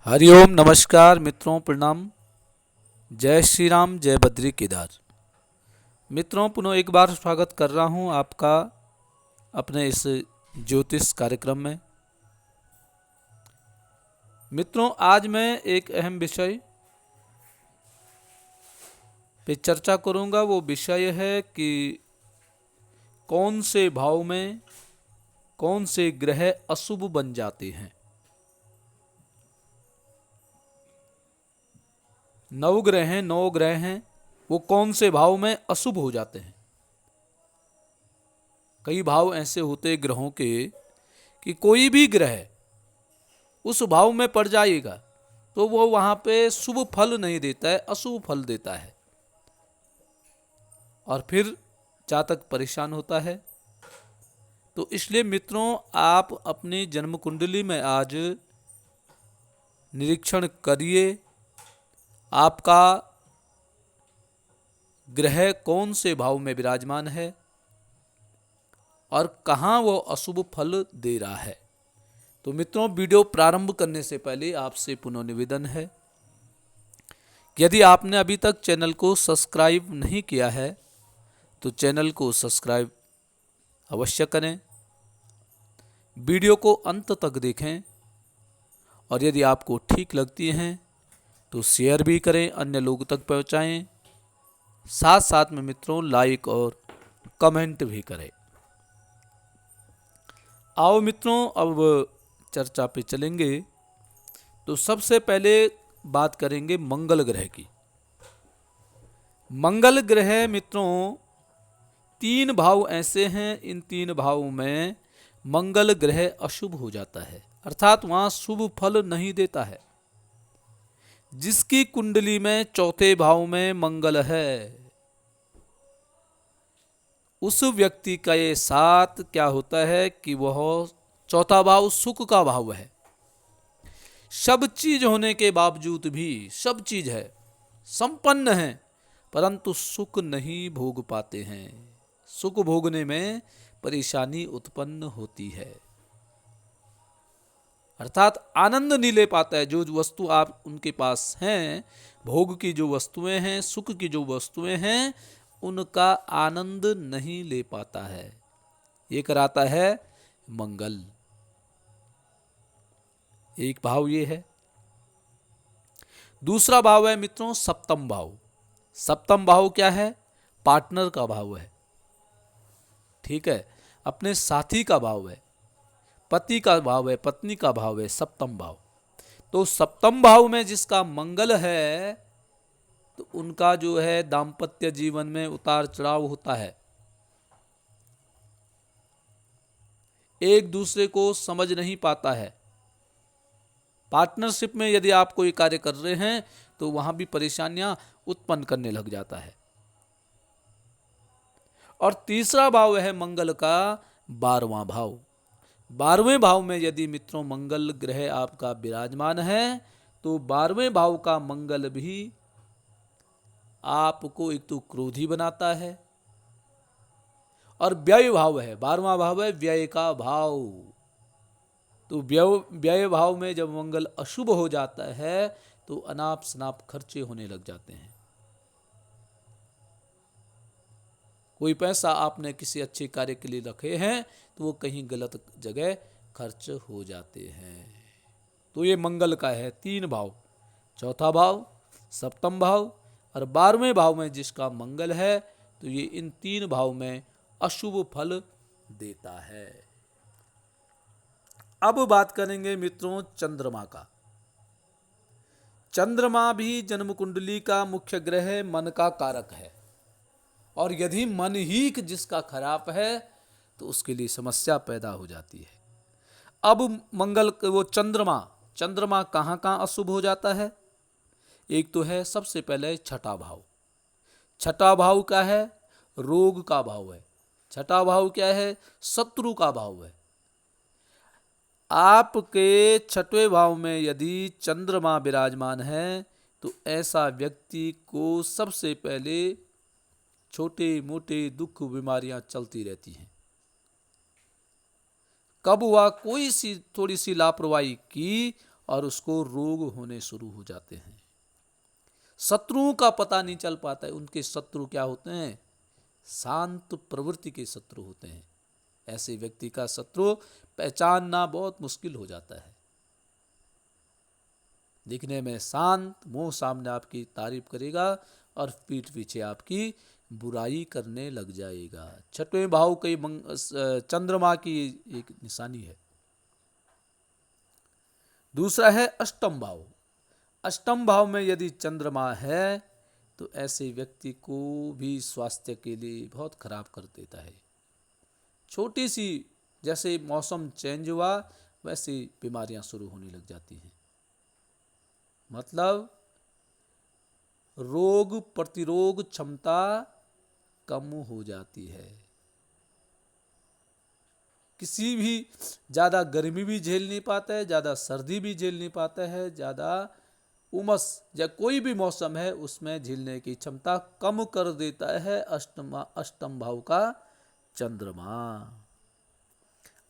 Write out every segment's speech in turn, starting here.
हरिओम नमस्कार मित्रों, प्रणाम। जय श्री राम, जय बद्री केदार। मित्रों, पुनः एक बार स्वागत कर रहा हूं आपका अपने इस ज्योतिष कार्यक्रम में। मित्रों, आज मैं एक अहम विषय पे चर्चा करूंगा। वो विषय है कि कौन से भाव में कौन से ग्रह अशुभ बन जाते हैं। नौ ग्रह हैं, वो कौन से भाव में अशुभ हो जाते हैं। कई भाव ऐसे होते ग्रहों के कि कोई भी ग्रह उस भाव में पड़ जाएगा तो वो वहां पे शुभ फल नहीं देता है, अशुभ फल देता है और फिर जातक परेशान होता है। तो इसलिए मित्रों, आप अपनी जन्म कुंडली में आज निरीक्षण करिए, आपका ग्रह कौन से भाव में विराजमान है और कहाँ वो अशुभ फल दे रहा है। तो मित्रों, वीडियो प्रारंभ करने से पहले आपसे पुनः निवेदन है कि यदि आपने अभी तक चैनल को सब्सक्राइब नहीं किया है तो चैनल को सब्सक्राइब अवश्य करें, वीडियो को अंत तक देखें और यदि आपको ठीक लगती हैं तो शेयर भी करें, अन्य लोगों तक पहुंचाएं। साथ साथ में मित्रों लाइक और कमेंट भी करें। आओ मित्रों, अब चर्चा पे चलेंगे। तो सबसे पहले बात करेंगे मंगल ग्रह की। मंगल ग्रह मित्रों, तीन भाव ऐसे हैं, इन तीन भावों में मंगल ग्रह अशुभ हो जाता है, अर्थात वहां शुभ फल नहीं देता है। जिसकी कुंडली में चौथे भाव में मंगल है, उस व्यक्ति का ये साथ क्या होता है कि वह चौथा भाव सुख का भाव है। सब चीज होने के बावजूद भी, सब चीज है, संपन्न है, परंतु सुख नहीं भोग पाते हैं। सुख भोगने में परेशानी उत्पन्न होती है, अर्थात आनंद नहीं ले पाता है। जो वस्तु आप उनके पास हैं, भोग की जो वस्तुएं हैं, सुख की जो वस्तुएं हैं, उनका आनंद नहीं ले पाता है। ये कराता है मंगल। एक भाव ये है। दूसरा भाव है मित्रों सप्तम भाव। सप्तम भाव क्या है? पार्टनर का भाव है, ठीक है, अपने साथी का भाव है, पति का भाव है, पत्नी का भाव है, सप्तम भाव। तो सप्तम भाव में जिसका मंगल है तो उनका जो है दाम्पत्य जीवन में उतार चढ़ाव होता है, एक दूसरे को समझ नहीं पाता है। पार्टनरशिप में यदि आप कोई कार्य कर रहे हैं तो वहां भी परेशानियां उत्पन्न करने लग जाता है। और तीसरा भाव है मंगल का 12वां भाव। 12वें भाव में यदि मित्रों मंगल ग्रह आपका विराजमान है तो 12वें भाव का मंगल भी आपको एक तो क्रोधी बनाता है और व्यय भाव है। 12वां भाव है व्यय का भाव। तो व्यय भाव में जब मंगल अशुभ हो जाता है तो अनाप शनाप खर्चे होने लग जाते हैं। कोई पैसा आपने किसी अच्छे कार्य के लिए रखे हैं तो वो कहीं गलत जगह खर्च हो जाते हैं। तो ये मंगल का है तीन भाव, चौथा भाव, सप्तम भाव और 12वें भाव में जिसका मंगल है तो ये इन तीन भाव में अशुभ फल देता है। अब बात करेंगे मित्रों चंद्रमा का। चंद्रमा भी जन्म कुंडली का मुख्य ग्रह, मन का कारक है और यदि मन ही जिसका खराब है तो उसके लिए समस्या पैदा हो जाती है। अब मंगल वो चंद्रमा कहाँ कहाँ अशुभ हो जाता है? एक तो है सबसे पहले छठा भाव। छठा भाव क्या है? रोग का भाव है। छठा भाव क्या है? शत्रु का भाव है। आपके छठवें भाव में यदि चंद्रमा विराजमान है तो ऐसा व्यक्ति को सबसे पहले छोटे मोटे दुख बीमारियां चलती रहती हैं। कब हुआ? कोई सी थोड़ी सी लापरवाही की और उसको रोग होने शुरू हो जाते हैं। शत्रुओं का पता नहीं चल पाता है। उनके शत्रु क्या होते हैं? शांत प्रवृत्ति के शत्रु होते हैं। ऐसे व्यक्ति का शत्रु पहचानना बहुत मुश्किल हो जाता है। दिखने में शांत, मुंह सामने आपकी तारीफ करेगा और पीठ पीछे आपकी बुराई करने लग जाएगा। छठवें भाव कई चंद्रमा की एक निशानी है। दूसरा है अष्टम भाव। अष्टम भाव में यदि चंद्रमा है तो ऐसे व्यक्ति को भी स्वास्थ्य के लिए बहुत खराब कर देता है। छोटी सी, जैसे मौसम चेंज हुआ वैसे बीमारियां शुरू होने लग जाती हैं। मतलब रोग प्रतिरोध क्षमता कम हो जाती है। किसी भी ज़्यादा गर्मी भी झेल नहीं पाता है, ज़्यादा सर्दी भी झेल नहीं पाता है, ज़्यादा उमस या कोई भी मौसम है उसमें झेलने की क्षमता कम कर देता है अष्टम भाव का चंद्रमा।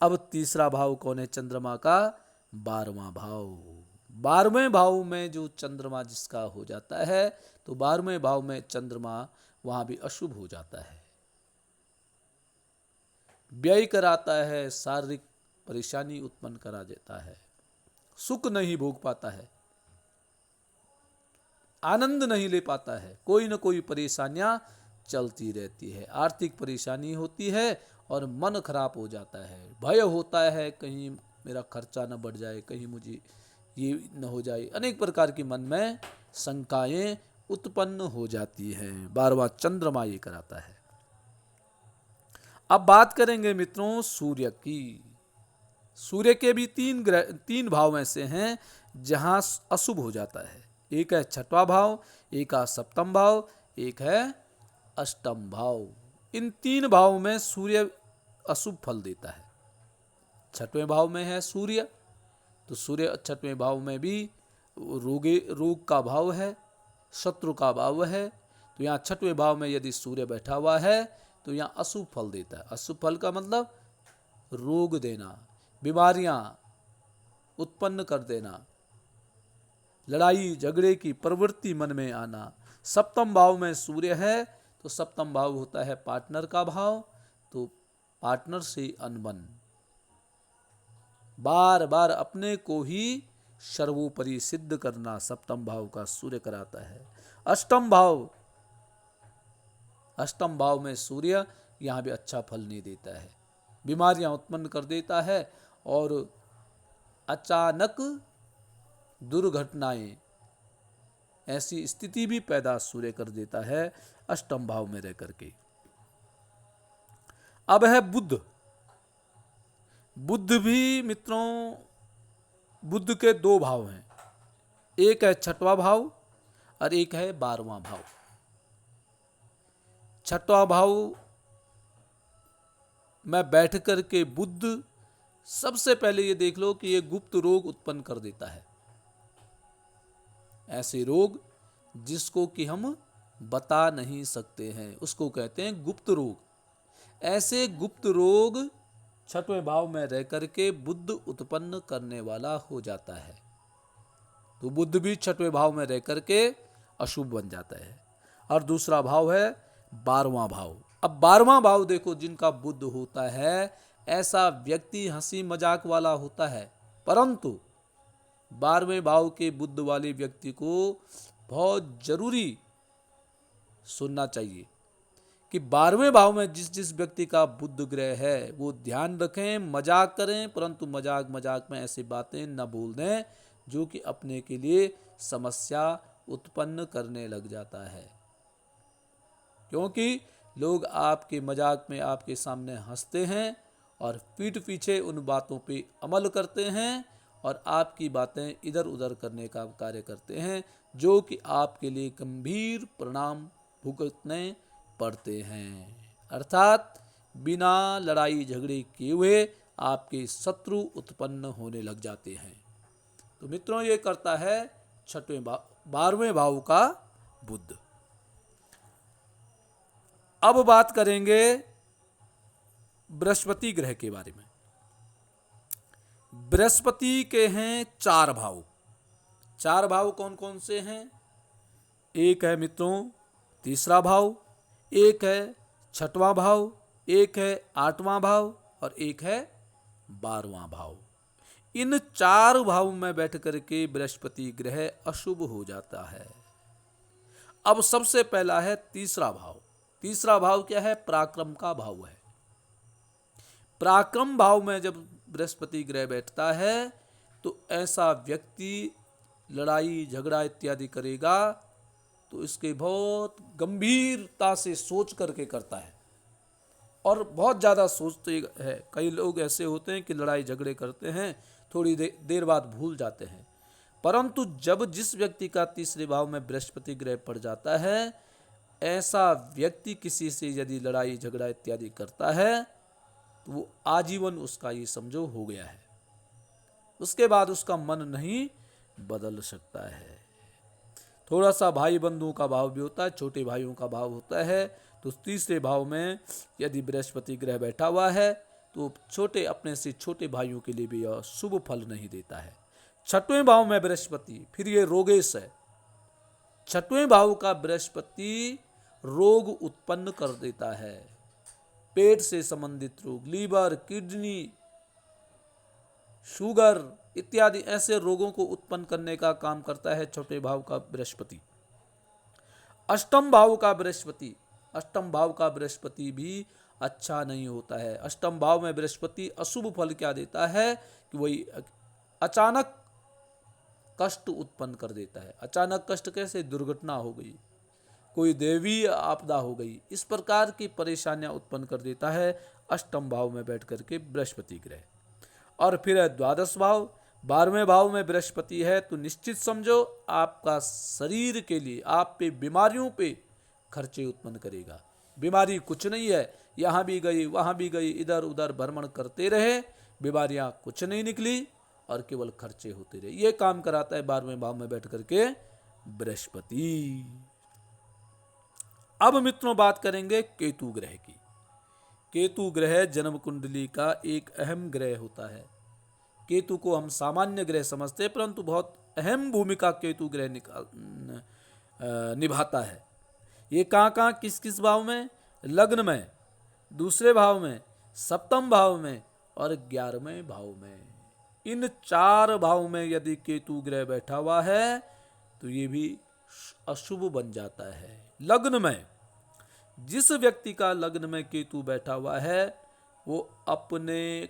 अब तीसरा भाव कौन है चंद्रमा का? 12वां भाव। 12वें भाव में जो चंद्रमा जिसका हो जाता है तो 12वें भाव में चंद्रमा वहां भी अशुभ हो जाता है। व्यय कराता है, शारीरिक परेशानी उत्पन्न करा देता है, सुख नहीं भोग पाता है, आनंद नहीं ले पाता है, कोई न कोई परेशानियां चलती रहती है, आर्थिक परेशानी होती है और मन खराब हो जाता है, भय होता है कहीं मेरा खर्चा न बढ़ जाए, कहीं मुझे ये न हो जाए, अनेक प्रकार की मन में शंकाएं उत्पन्न हो जाती हैं। 12वां चंद्रमा ये कराता है। अब बात करेंगे मित्रों सूर्य की। सूर्य के भी तीन भाव ऐसे हैं जहां अशुभ हो जाता है। एक है छठवां भाव, एक है सप्तम भाव, एक है अष्टम भाव। इन तीन भावों में सूर्य अशुभ फल देता है। छठवें भाव में है सूर्य, तो सूर्य छठवें भाव में भी रोग का भाव है, शत्रु का भाव है। तो यहाँ छठवें भाव में यदि सूर्य बैठा हुआ है तो यहाँ अशुभ फल देता है। अशुभ फल का मतलब रोग देना, बीमारियां उत्पन्न कर देना, लड़ाई झगड़े की प्रवृत्ति मन में आना। सप्तम भाव में सूर्य है तो सप्तम भाव होता है पार्टनर का भाव, तो पार्टनर से अनबन, बार बार अपने को ही सर्वोपरि सिद्ध करना सप्तम भाव का सूर्य कराता है। अष्टम भाव में सूर्य यहाँ भी अच्छा फल नहीं देता है, बीमारियां उत्पन्न कर देता है और अचानक दुर्घटनाएं, ऐसी स्थिति भी पैदा सूर्य कर देता है अष्टम भाव में रह करके। अब है बुध। बुध भी मित्रों, बुध के दो भाव हैं, एक है छठवां भाव और एक है 12वां भाव। छठवां भाव में बैठ करके बुध सबसे पहले ये देख लो कि ये गुप्त रोग उत्पन्न कर देता है। ऐसे रोग जिसको कि हम बता नहीं सकते हैं उसको कहते हैं गुप्त रोग। ऐसे गुप्त रोग छठवें भाव में रह करके बुध उत्पन्न करने वाला हो जाता है। तो बुध भी छठवें भाव में रह करके अशुभ बन जाता है। और दूसरा भाव है 12वां भाव। अब 12वां भाव देखो, जिनका बुध होता है ऐसा व्यक्ति हंसी मजाक वाला होता है, परंतु 12वें भाव के बुध वाले व्यक्ति को बहुत जरूरी सुनना चाहिए कि 12वें भाव में जिस जिस व्यक्ति का बुध ग्रह है वो ध्यान रखें, मजाक करें, परंतु मजाक में ऐसी बातें न बोल दें जो कि अपने के लिए समस्या उत्पन्न करने लग जाता है। क्योंकि लोग आपके मजाक में आपके सामने हंसते हैं और पीठ पीछे उन बातों पे अमल करते हैं और आपकी बातें इधर उधर करने का कार्य करते हैं, जो कि आपके लिए गंभीर परिणाम भुगतने पड़ते हैं। अर्थात बिना लड़ाई झगड़े किए हुए आपके शत्रु उत्पन्न होने लग जाते हैं। तो मित्रों, ये करता है 12वें भाव का बुध। अब बात करेंगे बृहस्पति ग्रह के बारे में। बृहस्पति के हैं 4 भाव। चार भाव कौन कौन से हैं? एक है मित्रों तीसरा भाव, एक है छठवां भाव, एक है आठवां भाव और एक है 12वां भाव। इन चार भाव में बैठ करके बृहस्पति ग्रह अशुभ हो जाता है। अब सबसे पहला है तीसरा भाव। तीसरा भाव क्या है? पराक्रम का भाव है। पराक्रम भाव में जब बृहस्पति ग्रह बैठता है तो ऐसा व्यक्ति लड़ाई झगड़ा इत्यादि करेगा तो इसके बहुत गंभीरता से सोच करके करता है और बहुत ज़्यादा सोचते हैं। कई लोग ऐसे होते हैं कि लड़ाई झगड़े करते हैं, थोड़ी देर बाद भूल जाते हैं, परंतु जब जिस व्यक्ति का तीसरे भाव में बृहस्पति ग्रह पड़ जाता है, ऐसा व्यक्ति किसी से यदि लड़ाई झगड़ा इत्यादि करता है तो वो आजीवन उसका ये समझो हो गया है, उसके बाद उसका मन नहीं बदल सकता है। थोड़ा सा भाई बंधुओं का भाव भी होता है, छोटे भाइयों का भाव होता है, तो तीसरे भाव में यदि बृहस्पति ग्रह बैठा हुआ है तो छोटे अपने से छोटे भाइयों के लिए भी यह शुभ फल नहीं देता है। छठवें भाव में बृहस्पति, फिर ये रोगेश है। छठवें भाव का बृहस्पति रोग उत्पन्न कर देता है, पेट से संबंधित रोग, लीवर, किडनी, शुगर इत्यादि ऐसे रोगों को उत्पन्न करने का काम करता है छठे भाव का बृहस्पति। अष्टम भाव का बृहस्पति, अष्टम भाव का बृहस्पति भी अच्छा नहीं होता है। अष्टम भाव में बृहस्पति अशुभ फल क्या देता है कि वही अचानक कष्ट उत्पन्न कर देता है। अचानक कष्ट कैसे? दुर्घटना हो गई, कोई दैवीय आपदा हो गई, इस प्रकार की परेशानियां उत्पन्न कर देता है अष्टम भाव में बैठ करके बृहस्पति ग्रह। और फिर है द्वादश भाव। 12वें भाव में बृहस्पति है तो निश्चित समझो आपका शरीर के लिए, आप पे बीमारियों पे खर्चे उत्पन्न करेगा। बीमारी कुछ नहीं है, यहाँ भी गई वहाँ भी गई, इधर उधर भ्रमण करते रहे, बीमारियाँ कुछ नहीं निकली और केवल खर्चे होते रहे। ये काम कराता है 12वें भाव में बैठ करके बृहस्पति। अब मित्रों बात करेंगे केतु ग्रह की। केतु ग्रह जन्म कुंडली का एक अहम ग्रह होता है। केतु को हम सामान्य ग्रह समझते हैं, परंतु बहुत अहम भूमिका केतु ग्रह निभाता है। ये कहाँ किस किस भाव में? लग्न में, दूसरे भाव में, सप्तम भाव में और 11वें भाव में। इन चार भाव में यदि केतु ग्रह बैठा हुआ है तो ये भी अशुभ बन जाता है। लग्न में, जिस व्यक्ति का लग्न में केतु बैठा हुआ है वो अपने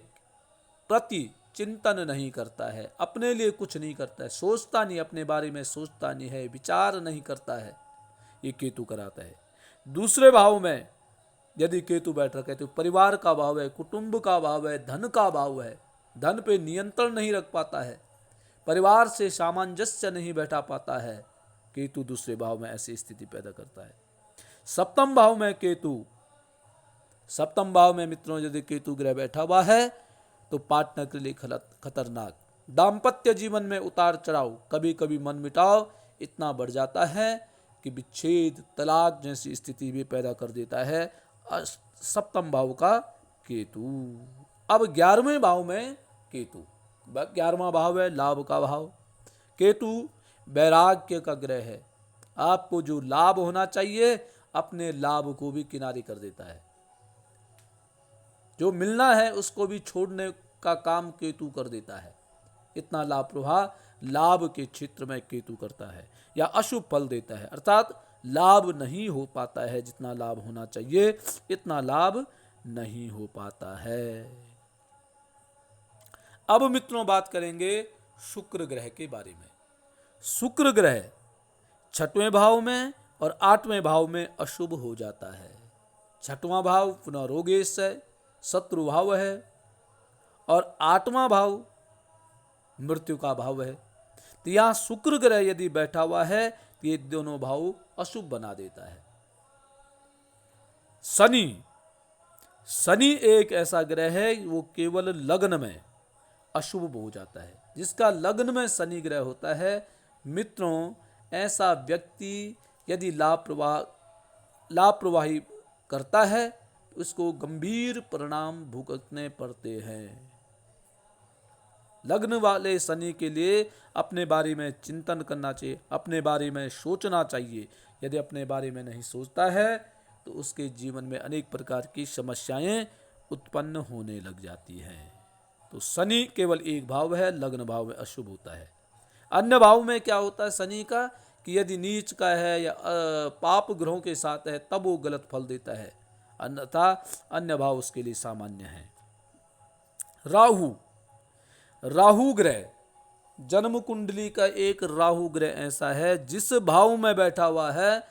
प्रति चिंतन नहीं करता है, अपने लिए कुछ नहीं करता है, सोचता नहीं, अपने बारे में सोचता नहीं है, विचार नहीं करता है, ये केतु कराता है। दूसरे भाव में यदि केतु बैठ रखे तो परिवार का भाव है, कुटुंब का भाव है, धन का भाव है, धन पे नियंत्रण नहीं रख पाता है, परिवार से सामंजस्य नहीं बैठा पाता है, केतु दूसरे भाव में ऐसी स्थिति पैदा करता है। सप्तम भाव में केतु, सप्तम भाव में मित्रों यदि केतु ग्रह बैठा हुआ है तो पार्टनर के लिए खतरनाक, दाम्पत्य जीवन में उतार चढ़ाव, कभी कभी मन मुटाव इतना बढ़ जाता है कि विच्छेद, तलाक जैसी स्थिति भी पैदा कर देता है सप्तम भाव का केतु। अब 11वें भाव में केतु, 11वां भाव है लाभ का भाव। केतु वैराग्य का ग्रह है, आपको जो लाभ होना चाहिए अपने लाभ को भी किनारे कर देता है, जो मिलना है उसको भी छोड़ने का काम केतु कर देता है। इतना लाभ प्रवाह लाभ के क्षेत्र में केतु करता है या अशुभ फल देता है, अर्थात लाभ नहीं हो पाता है, जितना लाभ होना चाहिए इतना लाभ नहीं हो पाता है। अब मित्रों बात करेंगे शुक्र ग्रह के बारे में। शुक्र ग्रह 6वें भाव में और 8वें भाव में अशुभ हो जाता है। 6वां भाव पुनः रोगेश है, शत्रु भाव है, और 8वां भाव मृत्यु का भाव है। तो यहां शुक्र ग्रह यदि बैठा हुआ है तो ये दोनों भाव अशुभ बना देता है। शनि एक ऐसा ग्रह है वो केवल लग्न में अशुभ हो जाता है। जिसका लग्न में शनि ग्रह होता है मित्रों, ऐसा व्यक्ति यदि लापरवाही करता है तो उसको गंभीर परिणाम भुगतने पड़ते हैं। लग्न वाले शनि के लिए अपने बारे में चिंतन करना चाहिए, अपने बारे में सोचना चाहिए। यदि अपने बारे में नहीं सोचता है तो उसके जीवन में अनेक प्रकार की समस्याएं उत्पन्न होने लग जाती हैं। तो शनि केवल एक भाव है, लग्न भाव में अशुभ होता है। अन्य भाव में क्या होता है शनि का, कि यदि नीच का है या पाप ग्रहों के साथ है तब वो गलत फल देता है, अन्यथा अन्य भाव उसके लिए सामान्य है। राहु, राहु ग्रह जन्म कुंडली का एक राहु ग्रह ऐसा है जिस भाव में बैठा हुआ है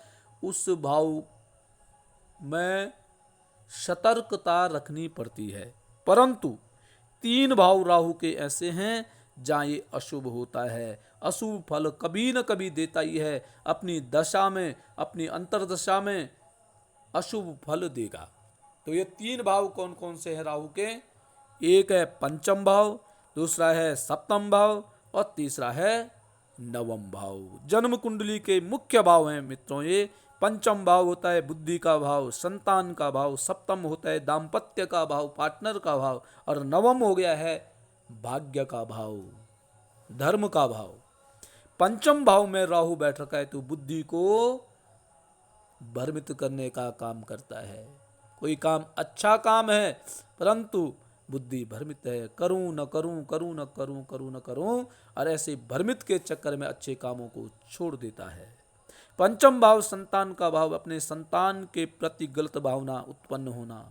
उस भाव में सतर्कता रखनी पड़ती है, परंतु 3 भाव राहु के ऐसे हैं जहाँ ये अशुभ होता है। अशुभ फल कभी न कभी देता ही है, अपनी दशा में, अपनी अंतर्दशा में अशुभ फल देगा। तो ये 3 भाव कौन कौन से हैं राहु के? एक है पंचम भाव, दूसरा है सप्तम भाव और तीसरा है नवम भाव। जन्म कुंडली के मुख्य भाव हैं मित्रों ये। पंचम भाव होता है बुद्धि का भाव, संतान का भाव, सप्तम होता है दाम्पत्य का भाव, पार्टनर का भाव, और नवम हो गया है भाग्य का भाव, धर्म का भाव। पंचम भाव में राहु बैठ रखा है तो बुद्धि को भ्रमित करने का काम करता है। कोई काम अच्छा काम है परंतु बुद्धि भ्रमित है, करूं न करूं, करूं न करूं, करूं न करूं, और ऐसे भ्रमित के चक्कर में अच्छे कामों को छोड़ देता है। पंचम भाव संतान का भाव, अपने संतान के प्रति गलत भावना उत्पन्न होना,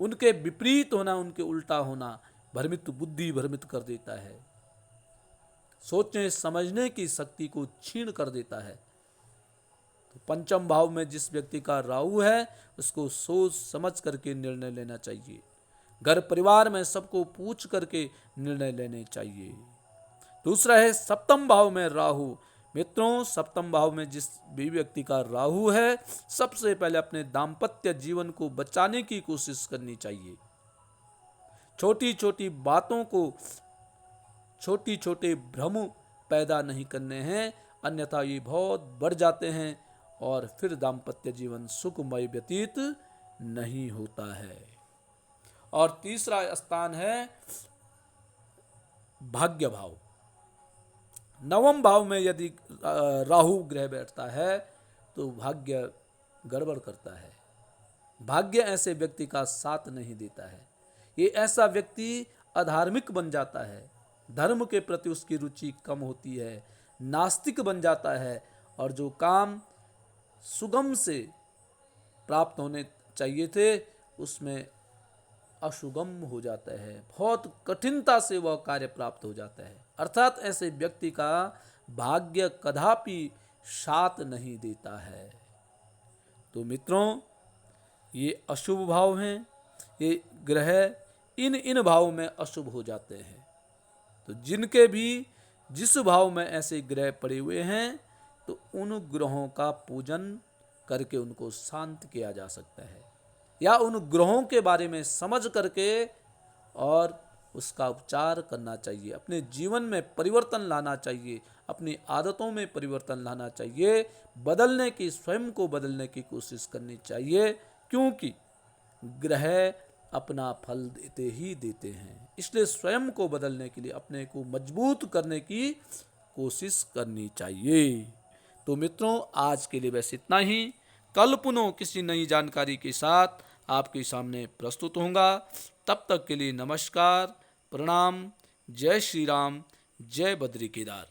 उनके विपरीत होना, उनके उल्टा होना, भ्रमित बुद्धि भ्रमित कर देता है, सोचने समझने की शक्ति को छीन कर देता है। तो पंचम भाव में जिस व्यक्ति का राहु है उसको सोच समझ करके निर्णय लेना चाहिए। घर परिवार में सबको पूछ करके निर्णय लेने चाहिए। दूसरा है सप्तम भाव में राहु। मित्रों, सप्तम भाव में जिस भी व्यक्ति का राहु है सबसे पहले अपने दाम्पत्य जीवन को बचाने की कोशिश करनी चाहिए। छोटी छोटी बातों को, छोटी छोटे भ्रम पैदा नहीं करने हैं, अन्यथा ये बहुत बढ़ जाते हैं और फिर दाम्पत्य जीवन सुखमय व्यतीत नहीं होता है। और तीसरा स्थान है भाग्य भाव। नवम भाव में यदि राहु ग्रह बैठता है तो भाग्य गड़बड़ करता है। भाग्य ऐसे व्यक्ति का साथ नहीं देता है। ये ऐसा व्यक्ति अधार्मिक बन जाता है, धर्म के प्रति उसकी रुचि कम होती है, नास्तिक बन जाता है, और जो काम सुगम से प्राप्त होने चाहिए थे उसमें अशुगम हो जाता है, बहुत कठिनता से वह कार्य प्राप्त हो जाता है। अर्थात ऐसे व्यक्ति का भाग्य कदापि साथ नहीं देता है। तो मित्रों, ये अशुभ भाव हैं, ये ग्रह इन भावों में अशुभ हो जाते हैं। तो जिनके भी जिस भाव में ऐसे ग्रह पड़े हुए हैं तो उन ग्रहों का पूजन करके उनको शांत किया जा सकता है, या उन ग्रहों के बारे में समझ करके और उसका उपचार करना चाहिए। अपने जीवन में परिवर्तन लाना चाहिए, अपनी आदतों में परिवर्तन लाना चाहिए, बदलने की, स्वयं को बदलने की कोशिश करनी चाहिए, क्योंकि ग्रह अपना फल देते ही देते हैं। इसलिए स्वयं को बदलने के लिए अपने को मजबूत करने की कोशिश करनी चाहिए। तो मित्रों, आज के लिए बस इतना ही। कल पुनः किसी नई जानकारी के साथ आपके सामने प्रस्तुत होऊंगा। तब तक के लिए नमस्कार, प्रणाम, जय श्री राम, जय बद्री केदार।